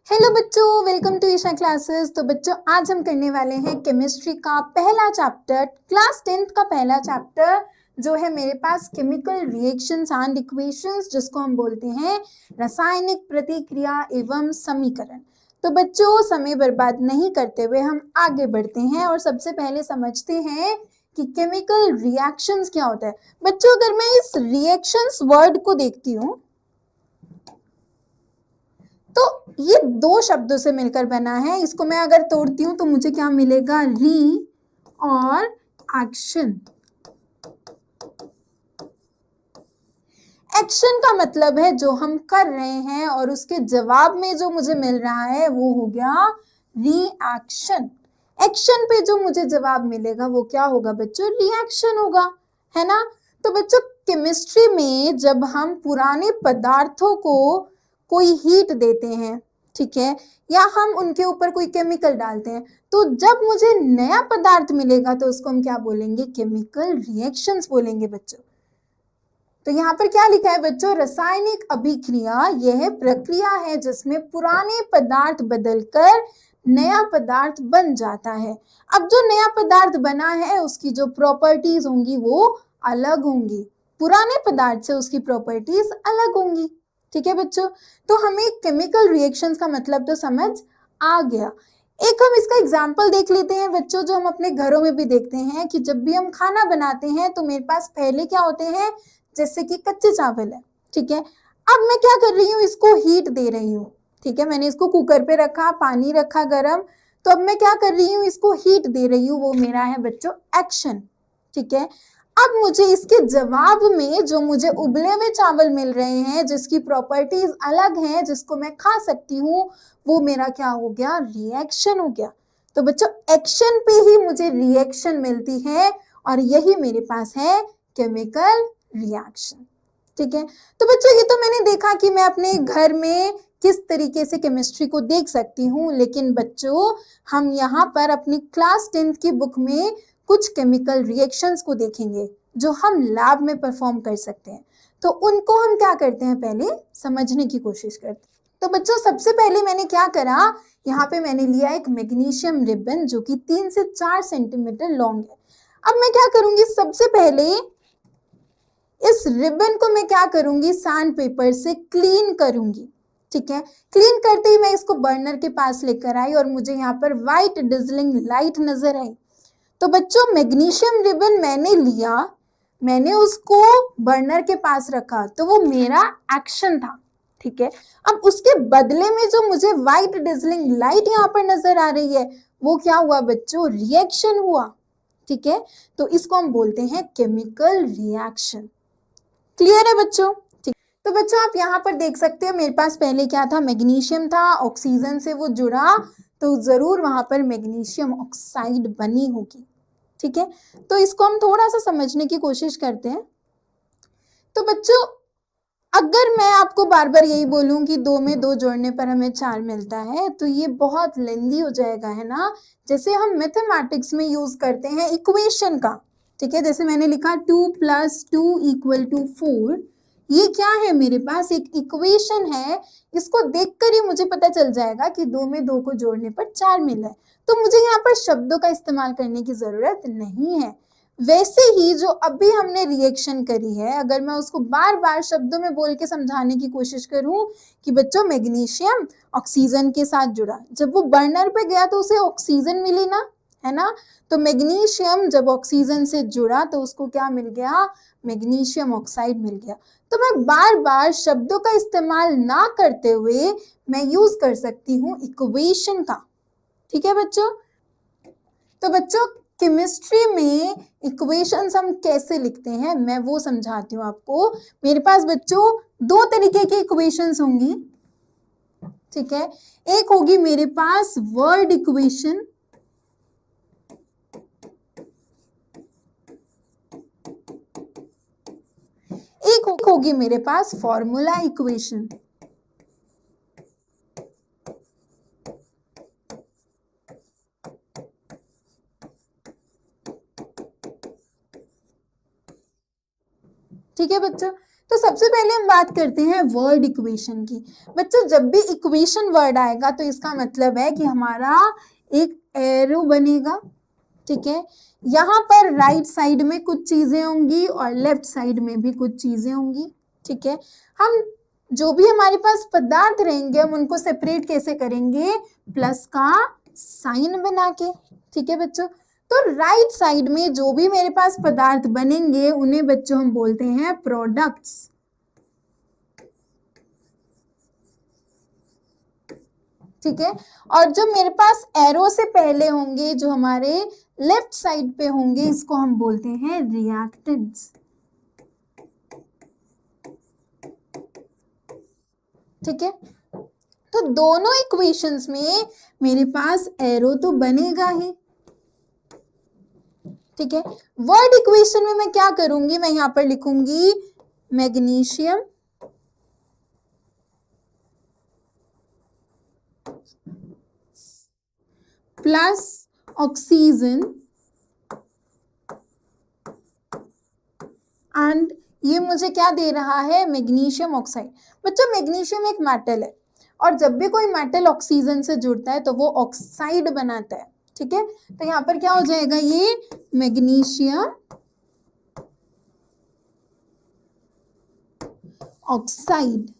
Hello बच्चों, welcome to Isha classes. तो बच्चों आज हम करने वाले हैं केमिस्ट्री का पहला चैप्टर, क्लास 10th का पहला चैप्टर जो है मेरे पास केमिकल रिएक्शंस एंड इक्वेशंस, जिसको हम बोलते हैं रासायनिक प्रतिक्रिया एवं समीकरण। तो बच्चों समय बर्बाद नहीं करते हुए हम आगे बढ़ते हैं और सबसे पहले समझते हैं कि केमिकल रिएक्शंस क्या होता है। बच्चों अगर मैं इस रिएक्शंस वर्ड को देखती हूँ तो ये दो शब्दों से मिलकर बना है। इसको मैं अगर तोड़ती हूं तो मुझे क्या मिलेगा, री और एक्शन। एक्शन का मतलब है जो हम कर रहे हैं और उसके जवाब में जो मुझे मिल रहा है वो हो गया रिएक्शन। एक्शन पे जो मुझे जवाब मिलेगा वो क्या होगा बच्चों, रिएक्शन होगा, है ना। तो बच्चों केमिस्ट्री में जब हम पुराने पदार्थों को कोई हीट देते हैं, ठीक है, या हम उनके ऊपर कोई केमिकल डालते हैं, तो जब मुझे नया पदार्थ मिलेगा तो उसको हम क्या बोलेंगे, केमिकल रिएक्शंस बोलेंगे बच्चों। तो यहाँ पर क्या लिखा है बच्चों, रासायनिक अभिक्रिया यह प्रक्रिया है जिसमें पुराने पदार्थ बदलकर नया पदार्थ बन जाता है। अब जो नया पदार्थ बना है उसकी जो प्रॉपर्टीज होंगी वो अलग होंगी, पुराने पदार्थ से उसकी प्रॉपर्टीज अलग होंगी। ठीक है बच्चों, तो हमें केमिकल रिएक्शंस का मतलब तो समझ आ गया। एक हम इसका एग्जाम्पल देख लेते हैं बच्चों, जो हम अपने घरों में भी देखते हैं कि जब भी हम खाना बनाते हैं तो मेरे पास पहले क्या होते हैं, जैसे कि कच्चे चावल है, ठीक है। अब मैं क्या कर रही हूँ, इसको हीट दे रही हूँ, ठीक है। मैंने इसको कुकर पे रखा, पानी रखा गरम, तो अब मैं क्या कर रही हूँ, इसको हीट दे रही हूँ, वो मेरा है बच्चों एक्शन, ठीक है। अब मुझे इसके जवाब में जो मुझे उबले हुए चावल मिल रहे हैं जिसकी प्रॉपर्टीज अलग हैं, जिसको मैं खा सकती हूँ, वो मेरा क्या हो गया, रिएक्शन हो गया। तो बच्चों एक्शन पे ही मुझे रिएक्शन मिलती है और यही मेरे पास है केमिकल रिएक्शन, ठीक है। तो बच्चों ये तो मैंने देखा कि मैं अपने घर में किस तरीके से केमिस्ट्री को देख सकती हूँ, लेकिन बच्चों हम यहाँ पर अपनी क्लास 10th की बुक में कुछ केमिकल रिएक्शंस को देखेंगे जो हम लैब में परफॉर्म कर सकते हैं। तो उनको हम क्या करते हैं, पहले समझने की कोशिश करते हैं। तो बच्चों सबसे पहले मैंने क्या करा, यहाँ पे मैंने लिया एक मैग्नीशियम रिबन जो कि 3 से 4 सेंटीमीटर लॉन्ग है। अब मैं क्या करूंगी, सबसे पहले इस रिबन को मैं क्या करूंगी, सैंड पेपर से क्लीन करूंगी, ठीक है। क्लीन करते ही मैं इसको बर्नर के पास लेकर आई और मुझे यहाँ पर व्हाइट डिजलिंग लाइट नजर आई। तो बच्चों मैग्नीशियम रिबन मैंने लिया, मैंने उसको बर्नर के पास रखा, तो वो मेरा एक्शन था, ठीक है। अब उसके बदले में जो मुझे व्हाइट डिजलिंग लाइट यहाँ पर नजर आ रही है वो क्या हुआ बच्चों, रिएक्शन हुआ, ठीक है। तो इसको हम बोलते हैं केमिकल रिएक्शन। क्लियर है बच्चों, ठीक। तो बच्चों आप यहाँ पर देख सकते हो मेरे पास पहले क्या था, मैग्नीशियम था, ऑक्सीजन से वो जुड़ा तो जरूर वहां पर मैग्नीशियम ऑक्साइड बनी होगी, ठीक है। तो इसको हम थोड़ा सा समझने की कोशिश करते हैं। तो बच्चों अगर मैं आपको बार बार यही बोलूं कि 2 में 2 जोड़ने पर हमें 4 मिलता है तो ये बहुत लेंदी हो जाएगा, है ना। जैसे हम मैथमेटिक्स में यूज करते हैं इक्वेशन का, ठीक है। जैसे मैंने लिखा 2 + 2 = 4, ये क्या है, मेरे पास एक इक्वेशन है। इसको देखकर ही मुझे पता चल जाएगा कि 2 में 2 को जोड़ने पर 4 मिला है। तो मुझे यहाँ पर शब्दों का इस्तेमाल करने की जरूरत नहीं है। वैसे ही जो अभी हमने रिएक्शन करी है, अगर मैं उसको बार बार शब्दों में बोल के समझाने की कोशिश करूं कि बच्चों मैग्नीशियम ऑक्सीजन के साथ जुड़ा, जब वो बर्नर पे गया तो उसे ऑक्सीजन मिली ना, है ना। तो मैग्नीशियम जब ऑक्सीजन से जुड़ा तो उसको क्या मिल गया, मैग्नीशियम ऑक्साइड मिल गया। तो मैं बार बार शब्दों का इस्तेमाल ना करते हुए मैं यूज कर सकती हूँ इक्वेशन का, ठीक है बच्चों। तो बच्चों केमिस्ट्री में इक्वेशंस हम कैसे लिखते हैं मैं वो समझाती हूँ आपको। मेरे पास बच्चों 2 तरीके की इक्वेशंस होंगी, ठीक है। एक होगी मेरे पास वर्ड इक्वेशन, एक होगी मेरे पास फॉर्मूला इक्वेशन। ठीक है बच्चों, तो सबसे पहले हम बात करते हैं वर्ड इक्वेशन की। बच्चों जब भी इक्वेशन वर्ड आएगा तो इसका मतलब है कि हमारा एक एरो बनेगा, ठीक है। यहाँ पर राइट साइड में कुछ चीजें होंगी और लेफ्ट साइड में भी कुछ चीजें होंगी, ठीक है। हम जो भी हमारे पास पदार्थ रहेंगे हम उनको सेपरेट कैसे करेंगे, प्लस का साइन बना के, ठीक है बच्चों। तो राइट साइड में जो भी मेरे पास पदार्थ बनेंगे उन्हें बच्चों हम बोलते हैं प्रोडक्ट्स, ठीक है। और जो मेरे पास एरो से पहले होंगे जो हमारे लेफ्ट साइड पे होंगे इसको हम बोलते हैं रिएक्टेंट्स, ठीक है। तो दोनों इक्वेशंस में मेरे पास एरो तो बनेगा ही, ठीक है। वर्ड इक्वेशन में मैं क्या करूंगी, मैं यहां पर लिखूंगी मैग्नीशियम प्लस ऑक्सीजन एंड ये मुझे क्या दे रहा है, मैग्नीशियम ऑक्साइड। बच्चों मैग्नीशियम एक मेटल है और जब भी कोई मेटल ऑक्सीजन से जुड़ता है तो वो ऑक्साइड बनाता है, ठीक है। तो यहाँ पर क्या हो जाएगा, ये मैग्नीशियम ऑक्साइड।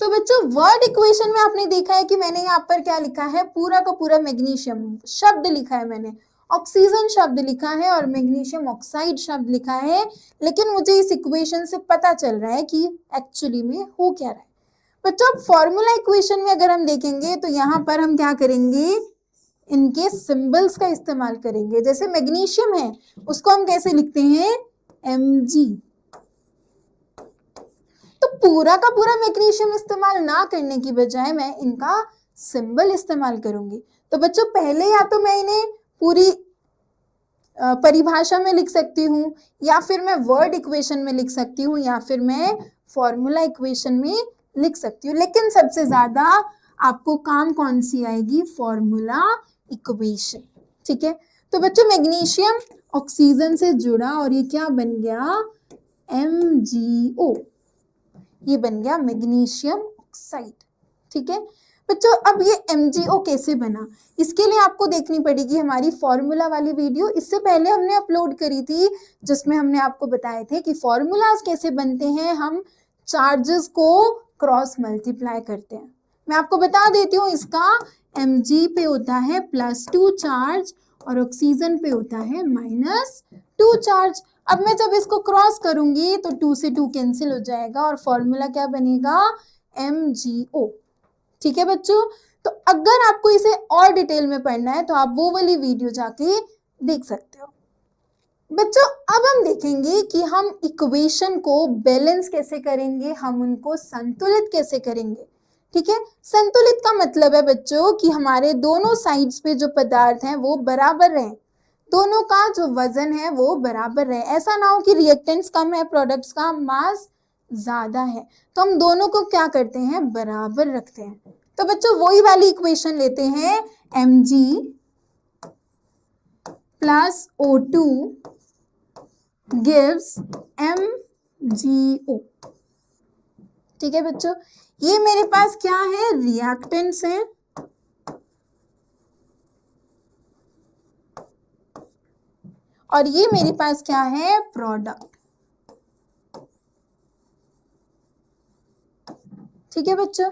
तो बच्चों वर्ड इक्वेशन में आपने देखा है कि मैंने यहाँ पर क्या लिखा है, पूरा का पूरा मैग्नीशियम शब्द लिखा है, मैंने ऑक्सीजन शब्द लिखा है और मैग्नीशियम ऑक्साइड शब्द लिखा है, लेकिन मुझे इस इक्वेशन से पता चल रहा है कि एक्चुअली में हो क्या रहा है। बच्चों अब फॉर्मूला इक्वेशन में अगर हम देखेंगे तो यहाँ पर हम क्या करेंगे, इनके सिंबल्स का इस्तेमाल करेंगे। जैसे मैग्नीशियम है उसको हम कैसे लिखते हैं, Mg। तो पूरा का पूरा मैग्नीशियम इस्तेमाल ना करने की बजाय मैं इनका सिंबल इस्तेमाल करूंगी। तो बच्चों पहले या तो मैं इन्हें पूरी परिभाषा में लिख सकती हूँ या फिर मैं वर्ड इक्वेशन में लिख सकती हूँ या फिर मैं फॉर्मूला इक्वेशन में लिख सकती हूँ, लेकिन सबसे ज्यादा आपको काम कौन सी आएगी, फॉर्मूला इक्वेशन, ठीक है। तो बच्चों मैग्नीशियम ऑक्सीजन से जुड़ा और ये क्या बन गया, MgO, ये बन गया मैग्नीशियम ऑक्साइड, ठीक है। बच्चों अब ये MgO कैसे बना, इसके लिए आपको देखनी पड़ेगी हमारी फॉर्मूला वाली वीडियो। इससे पहले हमने अपलोड करी थी जिसमें हमने आपको बताए थे कि फॉर्मूलाज कैसे बनते हैं, हम चार्जेस को क्रॉस मल्टीप्लाई करते हैं। मैं आपको बता देती हूँ, इसका Mg पे होता है +2 चार्ज और ऑक्सीजन पे होता है -2 चार्ज। अब मैं जब इसको क्रॉस करूंगी तो 2 से 2 कैंसिल हो जाएगा और फॉर्मूला क्या बनेगा, MgO, ठीक है बच्चों। तो अगर आपको इसे और डिटेल में पढ़ना है तो आप वो वाली वीडियो जाके देख सकते हो। बच्चों अब हम देखेंगे कि हम इक्वेशन को बैलेंस कैसे करेंगे, हम उनको संतुलित कैसे करेंगे, ठीक है। संतुलित का मतलब है बच्चों कि हमारे दोनों साइड्स पे जो पदार्थ हैं वो बराबर रहें, दोनों का जो वजन है वो बराबर रहे। ऐसा ना हो कि रिएक्टेंट्स कम है, प्रोडक्ट्स का मास ज्यादा है, तो हम दोनों को क्या करते हैं, बराबर रखते हैं। तो बच्चों वही वाली इक्वेशन लेते हैं, Mg plus O2 gives MgO, ठीक है बच्चों। ये मेरे पास क्या है, रिएक्टेंट्स हैं और ये मेरे पास क्या है, प्रोडक्ट, ठीक है बच्चों।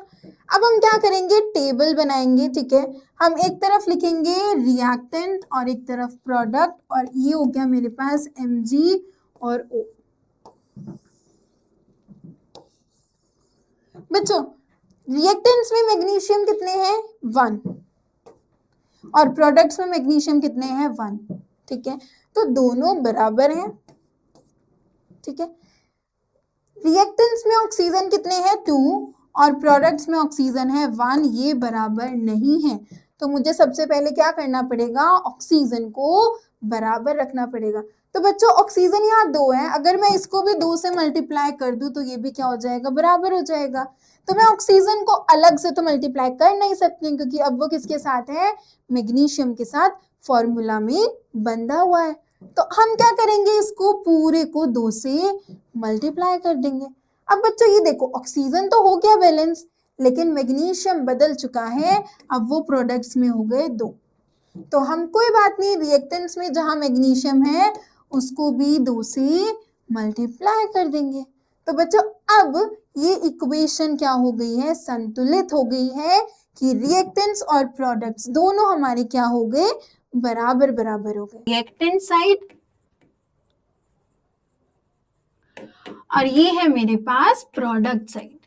अब हम क्या करेंगे, टेबल बनाएंगे, ठीक है। हम एक तरफ लिखेंगे रिएक्टेंट और एक तरफ प्रोडक्ट और ये हो गया मेरे पास Mg और O। बच्चों रिएक्टेंट्स में मैग्नीशियम कितने हैं, 1 और प्रोडक्ट्स में मैग्नीशियम कितने हैं, 1, ठीक है। तो दोनों बराबर हैं, ठीक है। रिएक्टेंट्स में ऑक्सीजन कितने हैं, 2 और प्रोडक्ट्स में ऑक्सीजन है 1, ये बराबर नहीं है। तो मुझे सबसे पहले क्या करना पड़ेगा, ऑक्सीजन को बराबर रखना पड़ेगा। तो बच्चों ऑक्सीजन यहाँ 2 है, अगर मैं इसको भी 2 से मल्टीप्लाई कर दूं तो ये भी क्या हो जाएगा, बराबर हो जाएगा। तो मैं ऑक्सीजन को अलग से तो मल्टीप्लाई कर नहीं सकती क्योंकि अब वो किसके साथ है, मैग्नीशियम के साथ फॉर्मूला में बंधा हुआ है। तो हम क्या करेंगे, इसको पूरे को 2 से मल्टीप्लाई कर देंगे। अब बच्चों ये देखो, ऑक्सीजन तो हो गया बैलेंस, लेकिन मैग्नीशियम बदल चुका है, अब वो प्रोडक्ट्स में हो गए 2। तो हम कोई बात नहीं, रिएक्टेंट्स में जहां मैग्नीशियम है उसको भी 2 से मल्टीप्लाई कर देंगे। तो बच्चों अब ये इक्वेशन क्या हो गई है, संतुलित हो गई है कि रिएक्टेंट्स और प्रोडक्ट्स दोनों हमारे क्या हो गए, बराबर बराबर हो गए। रिएक्टेंट साइड और ये है मेरे पास प्रोडक्ट साइड।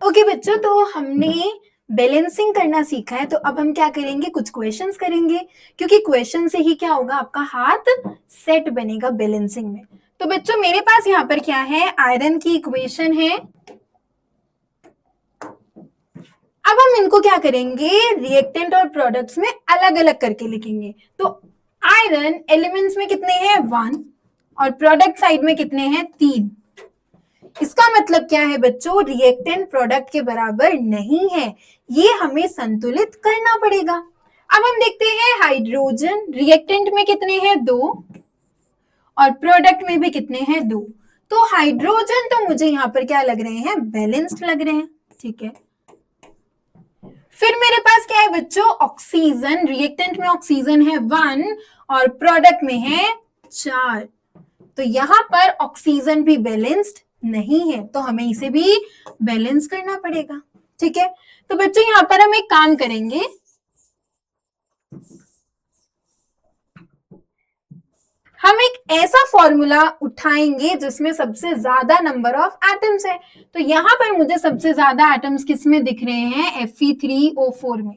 ओके बच्चों, तो हमने बैलेंसिंग करना सीखा है, तो अब हम क्या करेंगे, कुछ क्वेश्चंस करेंगे, क्योंकि क्वेश्चन से ही क्या होगा, आपका हाथ सेट बनेगा बैलेंसिंग में। तो बच्चों मेरे पास यहाँ पर क्या है, आयरन की इक्वेशन है। अब हम इनको क्या करेंगे, रिएक्टेंट और प्रोडक्ट्स में अलग अलग करके लिखेंगे। तो आयरन एलिमेंट्स में कितने हैं, 1, और प्रोडक्ट साइड में कितने हैं, 3। इसका मतलब क्या है बच्चों, रिएक्टेंट प्रोडक्ट के बराबर नहीं है, ये हमें संतुलित करना पड़ेगा। अब हम देखते हैं हाइड्रोजन, रिएक्टेंट में कितने हैं, 2, और प्रोडक्ट में भी कितने हैं, 2। तो हाइड्रोजन तो मुझे यहाँ पर क्या लग रहे हैं, बैलेंस्ड लग रहे हैं, ठीक है। फिर मेरे पास क्या है बच्चों, ऑक्सीजन, रिएक्टेंट में ऑक्सीजन है 1 और प्रोडक्ट में है 4। तो यहां पर ऑक्सीजन भी बैलेंस्ड नहीं है, तो हमें इसे भी बैलेंस करना पड़ेगा, ठीक है। तो बच्चों यहां पर हम एक काम करेंगे, हम एक ऐसा फॉर्मूला उठाएंगे जिसमें सबसे ज्यादा नंबर ऑफ एटम्स है। तो यहां पर मुझे सबसे ज्यादा एटम्स किसमें दिख रहे हैं, Fe3O4 में।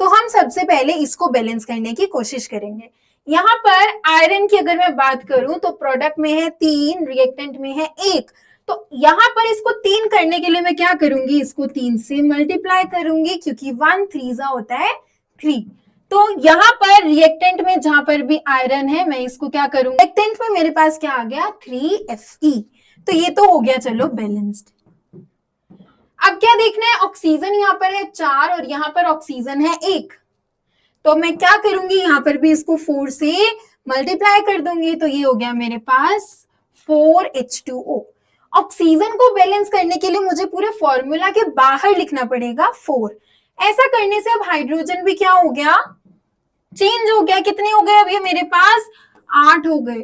तो हम सबसे पहले इसको बैलेंस करने की कोशिश करेंगे। यहाँ पर आयरन की अगर मैं बात करूं तो प्रोडक्ट में है 3, रिएक्टेंट में है 1। तो यहाँ पर इसको 3 करने के लिए मैं क्या करूंगी, इसको 3 से मल्टीप्लाई करूंगी, क्योंकि 1 3 होता है 3। तो यहाँ पर रिएक्टेंट में जहां पर भी आयरन है, मैं इसको क्या करूंगा, रिएक्टेंट में मेरे पास क्या आ गया, 3Fe। तो ये तो हो गया चलो बैलेंस्ड। अब क्या देखना है, ऑक्सीजन यहाँ पर है 4 और यहाँ पर ऑक्सीजन है 1। तो मैं क्या करूंगी, यहाँ पर भी इसको 4 से मल्टीप्लाई कर दूंगी, तो ये हो गया मेरे पास 4H2O। ऑक्सीजन को बैलेंस करने के लिए मुझे पूरे फॉर्मूला के बाहर लिखना पड़ेगा 4। ऐसा करने से अब हाइड्रोजन भी क्या हो गया, चेंज हो गया। कितने हो गए, अब ये मेरे पास 8 हो गए,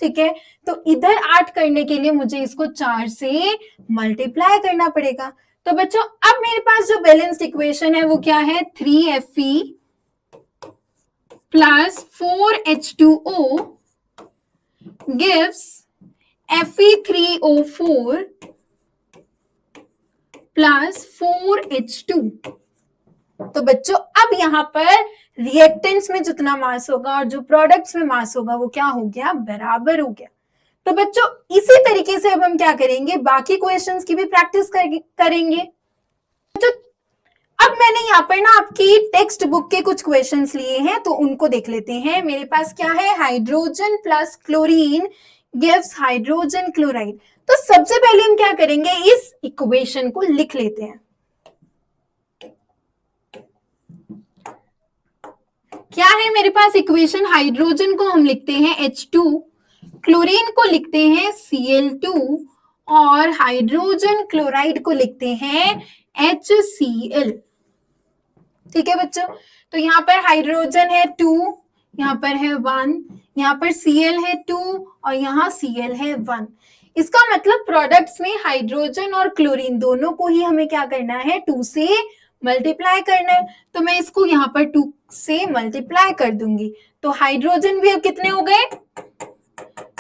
ठीक है। तो इधर 8 करने के लिए मुझे इसको 4 से मल्टीप्लाई करना पड़ेगा। तो बच्चों अब मेरे पास जो बैलेंस्ड इक्वेशन है वो क्या है, 3Fe plus 4H2O gives Fe3O4 plus 4H2। तो बच्चों अब यहाँ पर रिएक्टेंट्स में जितना मास होगा और जो प्रोडक्ट्स में मास होगा वो क्या हो गया, बराबर हो गया। तो बच्चों इसी तरीके से अब हम क्या करेंगे, बाकी क्वेश्चंस की भी प्रैक्टिस करेंगे। तो अब मैंने यहाँ पर ना आपकी टेक्स्ट बुक के कुछ क्वेश्चंस लिए हैं, तो उनको देख लेते हैं। मेरे पास क्या है, hydrogen plus chlorine gives hydrogen chloride. तो सबसे पहले हम क्या करेंगे, इस इक्वेशन को लिख लेते हैं। क्या है मेरे पास इक्वेशन, हाइड्रोजन को हम लिखते हैं H2, क्लोरीन को लिखते हैं Cl2 और हाइड्रोजन क्लोराइड को लिखते हैं HCl। ठीक है बच्चों, तो यहाँ पर हाइड्रोजन है 2, यहाँ पर है 1, यहाँ पर Cl है 2 और यहाँ Cl है 1। इसका मतलब प्रोडक्ट्स में हाइड्रोजन और क्लोरीन दोनों को ही हमें क्या करना है, 2 से मल्टीप्लाई करना है। तो मैं इसको यहाँ पर 2 से मल्टीप्लाई कर दूंगी। तो हाइड्रोजन भी अब कितने हो गए,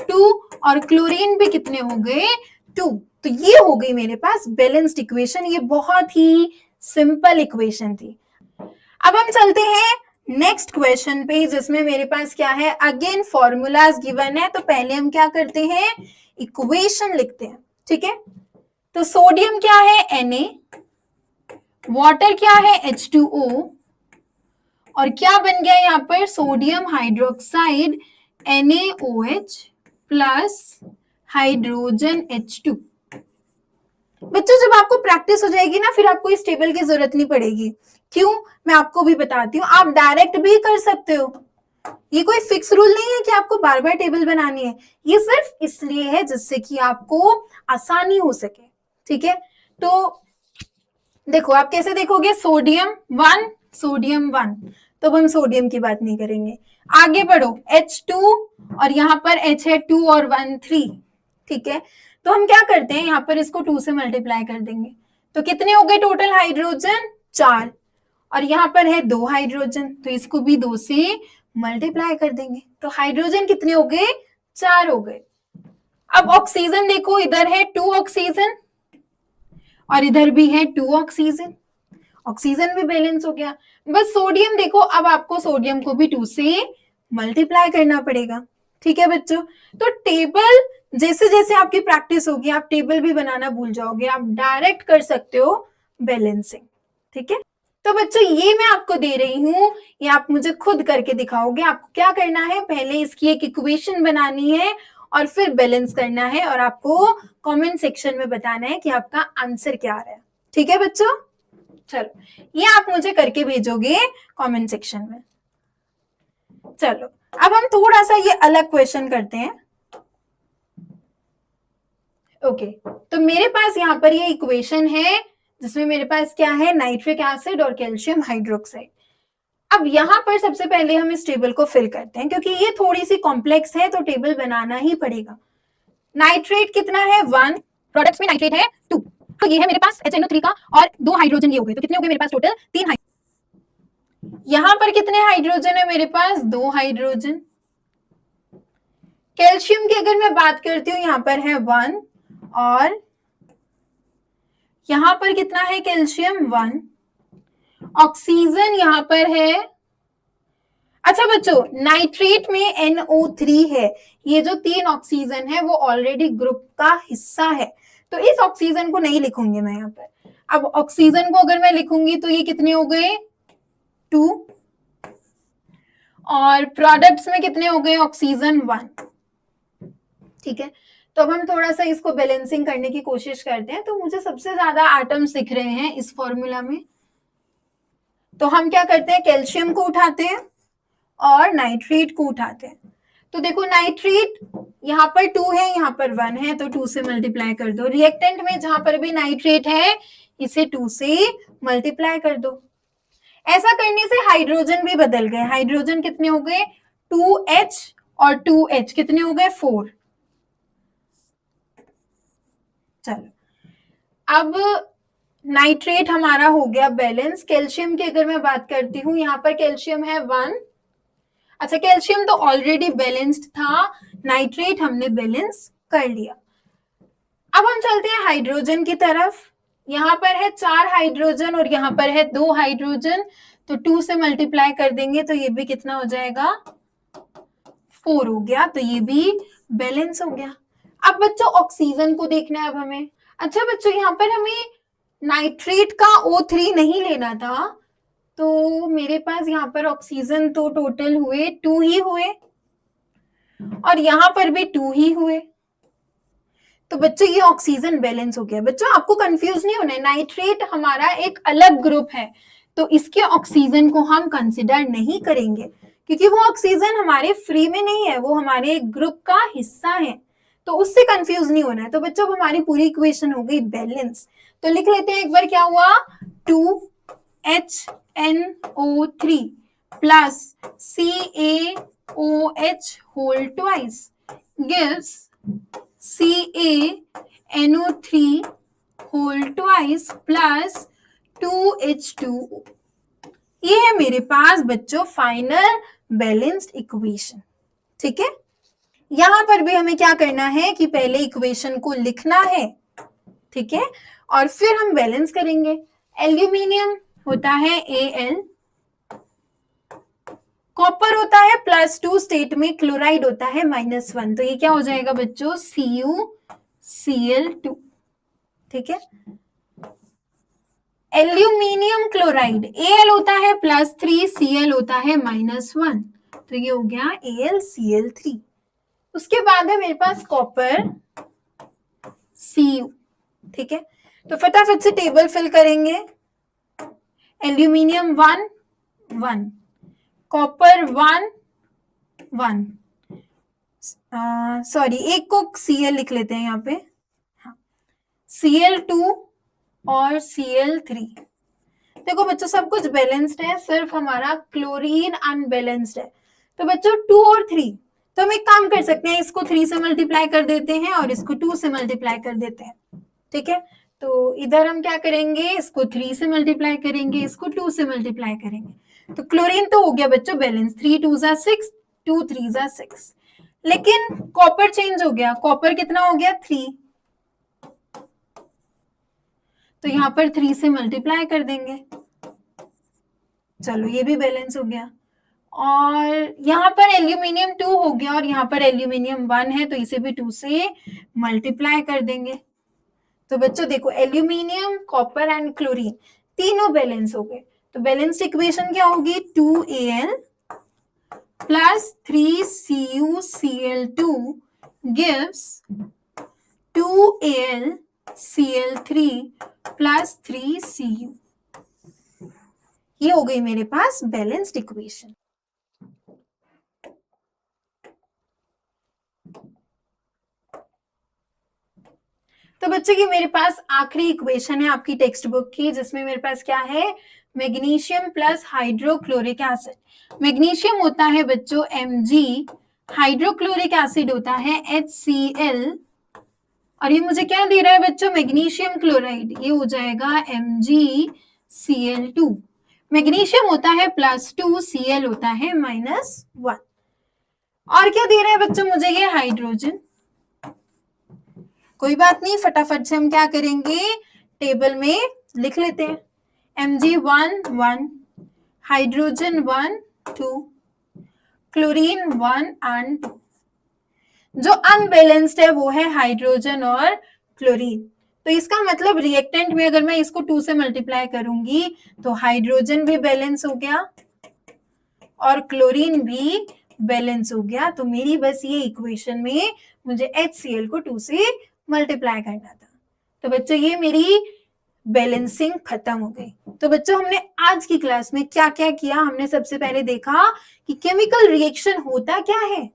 2 और क्लोरीन भी कितने हो गए, 2। तो ये हो गई मेरे पास बैलेंस्ड इक्वेशन। ये बहुत ही सिंपल इक्वेशन थी। अब हम चलते हैं नेक्स्ट क्वेश्चन पे, जिसमें मेरे पास क्या है, अगेन फॉर्मूलाज गिवन है। तो पहले हम क्या करते हैं, इक्वेशन लिखते हैं, ठीक है। तो सोडियम क्या है, Na, वाटर क्या है, H2O, और क्या बन गया यहाँ पर, sodium hydroxide NaOH plus hydrogen H2। बच्चों जब आपको प्रैक्टिस हो जाएगी ना, फिर आपको इस टेबल की जरूरत नहीं पड़ेगी। क्यों, मैं आपको भी बताती हूँ, आप डायरेक्ट भी कर सकते हो। ये कोई फिक्स रूल नहीं है कि आपको बार बार टेबल बनानी है, ये सिर्फ इसलिए है जिससे कि आपको आसानी हो सके। ठीक है, तो देखो आप कैसे देखोगे, सोडियम 1 सोडियम 1, तो अब हम सोडियम की बात नहीं करेंगे। आगे बढ़ो, H2 और यहाँ पर H है 2 और 1 3। ठीक है, तो हम क्या करते हैं, यहाँ पर इसको 2 से मल्टीप्लाई कर देंगे, तो कितने हो गए टोटल हाइड्रोजन, 4। और यहाँ पर है 2 हाइड्रोजन, तो इसको भी 2 से मल्टीप्लाई कर देंगे, तो हाइड्रोजन कितने हो गए, 4 हो गए। अब ऑक्सीजन देखो, इधर है 2 ऑक्सीजन और इधर भी है 2 ऑक्सीजन, ऑक्सीजन भी बैलेंस हो गया। बस सोडियम देखो, अब आपको सोडियम को भी 2 से मल्टीप्लाई करना पड़ेगा। ठीक है बच्चों, तो टेबल जैसे जैसे आपकी प्रैक्टिस होगी, आप टेबल भी बनाना भूल जाओगे, आप डायरेक्ट कर सकते हो बैलेंसिंग। ठीक है, तो बच्चों ये मैं आपको दे रही हूं, ये आप मुझे खुद करके दिखाओगे। आपको क्या करना है, पहले इसकी एक इक्वेशन बनानी है और फिर बैलेंस करना है, और आपको कमेंट सेक्शन में बताना है कि आपका आंसर क्या आ रहा है। ठीक है बच्चों, चलो ये आप मुझे करके भेजोगे कमेंट सेक्शन में। चलो अब हम थोड़ा सा ये अलग क्वेश्चन करते हैं। ओके, तो मेरे पास यहाँ पर ये इक्वेशन है जिसमें मेरे पास क्या है, नाइट्रिक एसिड और कैल्शियम हाइड्रोक्साइड। अब यहाँ पर सबसे पहले हम इस टेबल को फिल करते हैं, क्योंकि ये थोड़ी सी कॉम्प्लेक्स है तो टेबल बनाना ही पड़ेगा। नाइट्रेट कितना है, 1, प्रोडक्ट्स में नाइट्रेट है 2, तो ये है मेरे पास HNO3 का, और 2 हाइड्रोजन ये हो गए, तो कितने हो गए मेरे पास टोटल, 3 हाइड्रोजन। यहां पर कितने हाइड्रोजन है मेरे पास, 2 हाइड्रोजन। कैल्शियम की अगर मैं बात करती हूँ, यहां पर है 1, और यहां पर कितना है कैल्शियम, 1। ऑक्सीजन यहां पर है, अच्छा बच्चों नाइट्रेट में NO3 है, ये जो 3 ऑक्सीजन है वो ऑलरेडी ग्रुप का हिस्सा है, तो इस ऑक्सीजन को नहीं लिखूंगी मैं यहाँ पर। अब ऑक्सीजन को अगर मैं लिखूंगी तो ये कितने हो गए, 2, और प्रोडक्ट्स में कितने हो गए, ऑक्सीजन 1। ठीक है, तो अब हम थोड़ा सा इसको बैलेंसिंग करने की कोशिश करते हैं। तो मुझे सबसे ज्यादा एटम्स दिख रहे हैं इस फॉर्मूला में, तो हम क्या करते हैं, कैल्शियम को उठाते हैं और नाइट्रेट को उठाते हैं। तो देखो नाइट्रेट यहाँ पर 2 है, यहाँ पर 1 है, तो 2 से मल्टीप्लाई कर दो। रिएक्टेंट में जहां पर भी नाइट्रेट है इसे 2 से मल्टीप्लाई कर दो। ऐसा करने से हाइड्रोजन भी बदल गए, हाइड्रोजन कितने हो गए, 2H और 2H कितने हो गए, 4। चलो अब नाइट्रेट हमारा हो गया बैलेंस। कैल्शियम की अगर मैं बात करती हूँ, यहाँ पर कैल्शियम है 1, अच्छा कैल्शियम तो ऑलरेडी बैलेंस्ड था, नाइट्रेट हमने बैलेंस कर लिया। अब हम चलते हैं हाइड्रोजन की तरफ, यहाँ पर है 4 हाइड्रोजन और यहाँ पर है 2 हाइड्रोजन, तो 2 से मल्टीप्लाई कर देंगे तो ये भी कितना हो जाएगा, 4 हो गया, तो ये भी बैलेंस हो गया। अब बच्चों ऑक्सीजन को देखना है अब हमें। अच्छा बच्चों यहाँ पर हमें नाइट्रेट का O3 नहीं लेना था, तो मेरे पास यहाँ पर ऑक्सीजन तो टोटल हुए 2 ही हुए, और यहाँ पर भी 2 ही हुए, तो बच्चों ये ऑक्सीजन बैलेंस हो गया। बच्चों आपको कंफ्यूज नहीं होना है, नाइट्रेट हमारा एक अलग ग्रुप है, तो इसके ऑक्सीजन को हम कंसिडर नहीं करेंगे, क्योंकि वो ऑक्सीजन हमारे फ्री में नहीं है, वो हमारे ग्रुप का हिस्सा है, तो उससे कंफ्यूज नहीं होना है। तो बच्चों हमारी पूरी इक्वेशन हो गई बैलेंस, तो लिख लेते हैं एक बार क्या हुआ, 2HNO3 plus CaOH whole twice gives CaNO3 whole twice plus 2H2O। ये है मेरे पास बच्चों फाइनल बैलेंस्ड इक्वेशन। ठीक है, यहां पर भी हमें क्या करना है कि पहले इक्वेशन को लिखना है, ठीक है, और फिर हम बैलेंस करेंगे। एल्यूमिनियम होता है Al, कॉपर होता है +2 स्टेट में, क्लोराइड होता है -1, तो ये क्या हो जाएगा बच्चों, CuCl2। ठीक है, एल्यूमिनियम क्लोराइड Al होता है +3, Cl होता है -1, तो ये हो गया AlCl3। उसके बाद है मेरे पास कॉपर Cu। ठीक है, तो फटाफट से टेबल फिल करेंगे। एल्यूमिनियम 1 1, कॉपर 1 1, सॉरी एक को Cl लिख लेते हैं यहाँ पे, हाँ, Cl2 और Cl3। देखो बच्चों सब कुछ बैलेंस्ड है, सिर्फ हमारा क्लोरीन अनबैलेंस्ड है। तो बच्चों 2 और 3, तो हम एक काम कर सकते हैं, इसको 3 से मल्टीप्लाई कर देते हैं और इसको 2 से मल्टीप्लाई कर देते हैं, ठीक है। तो इधर हम क्या करेंगे, इसको 3 से मल्टीप्लाई करेंगे, इसको 2 से मल्टीप्लाई करेंगे। तो क्लोरीन तो हो गया बच्चों बैलेंस, 3 2 6, 2 3 6। लेकिन कॉपर चेंज हो गया, कॉपर कितना हो गया 3, तो यहां पर 3 से मल्टीप्लाई कर देंगे, चलो ये भी बैलेंस हो गया। और यहाँ पर एल्यूमिनियम 2 हो गया और यहाँ पर एल्यूमिनियम 1 है, तो इसे भी 2 से मल्टीप्लाई कर देंगे। तो बच्चों देखो एल्यूमिनियम, कॉपर एंड क्लोरीन तीनों बैलेंस हो गए। तो बैलेंस्ड इक्वेशन क्या होगी, 2Al plus 3CuCl2 gives 2AlCl3 plus 3Cu। ये हो गई मेरे पास बैलेंस्ड इक्वेशन। तो बच्चों ये मेरे पास आखिरी इक्वेशन है आपकी टेक्स्ट बुक की, जिसमें मेरे पास क्या है, magnesium plus hydrochloric acid. Magnesium होता है बच्चों Mg, हाइड्रोक्लोरिक एसिड होता है HCl, और ये मुझे क्या दे रहा है बच्चों, मैग्नीशियम क्लोराइड, ये हो जाएगा MgCl2। मैग्नीशियम होता है +2, Cl होता है -1। और क्या दे रहा है बच्चों मुझे, ये हाइड्रोजन। कोई बात नहीं, फटाफट से हम क्या करेंगे, टेबल में लिख लेते हैं। Mg1 1, hydrogen 1 2, chlorine 1 and 2। जो अनबैलेंस्ड है वो है हाइड्रोजन और क्लोरीन। तो इसका मतलब रिएक्टेंट में अगर मैं इसको 2 से मल्टीप्लाई करूंगी तो हाइड्रोजन भी बैलेंस हो गया और क्लोरीन भी बैलेंस हो गया। तो मेरी बस ये इक्वेशन में मुझे HCl को 2 से मल्टीप्लाई करना था। तो बच्चों ये मेरी बैलेंसिंग खत्म हो गई। तो बच्चों हमने आज की क्लास में क्या क्या किया, हमने सबसे पहले देखा कि केमिकल रिएक्शन होता क्या है,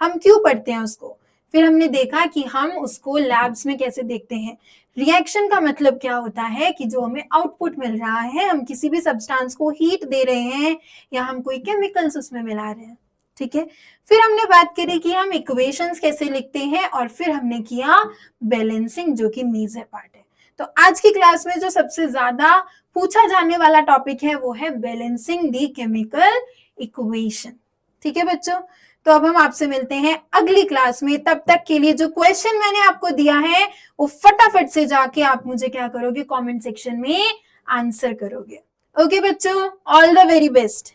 हम क्यों पढ़ते हैं उसको। फिर हमने देखा कि हम उसको लैब्स में कैसे देखते हैं। रिएक्शन का मतलब क्या होता है कि जो हमें आउटपुट मिल रहा है, हम किसी भी सब्सटेंस को हीट दे रहे हैं या हम कोई केमिकल्स उसमें मिला रहे हैं, ठीक है। फिर हमने बात करी कि हम इक्वेशंस कैसे लिखते हैं और फिर हमने किया बैलेंसिंग, जो कि मेजर पार्ट है। तो आज की क्लास में जो सबसे ज्यादा पूछा जाने वाला टॉपिक है वो है बैलेंसिंग द केमिकल इक्वेशन, ठीक है बच्चों। तो अब हम आपसे मिलते हैं अगली क्लास में। तब तक के लिए जो क्वेश्चन मैंने आपको दिया है वो फटाफट से जाके आप मुझे क्या करोगे, कमेंट सेक्शन में आंसर करोगे। ओके बच्चों, ऑल द वेरी बेस्ट।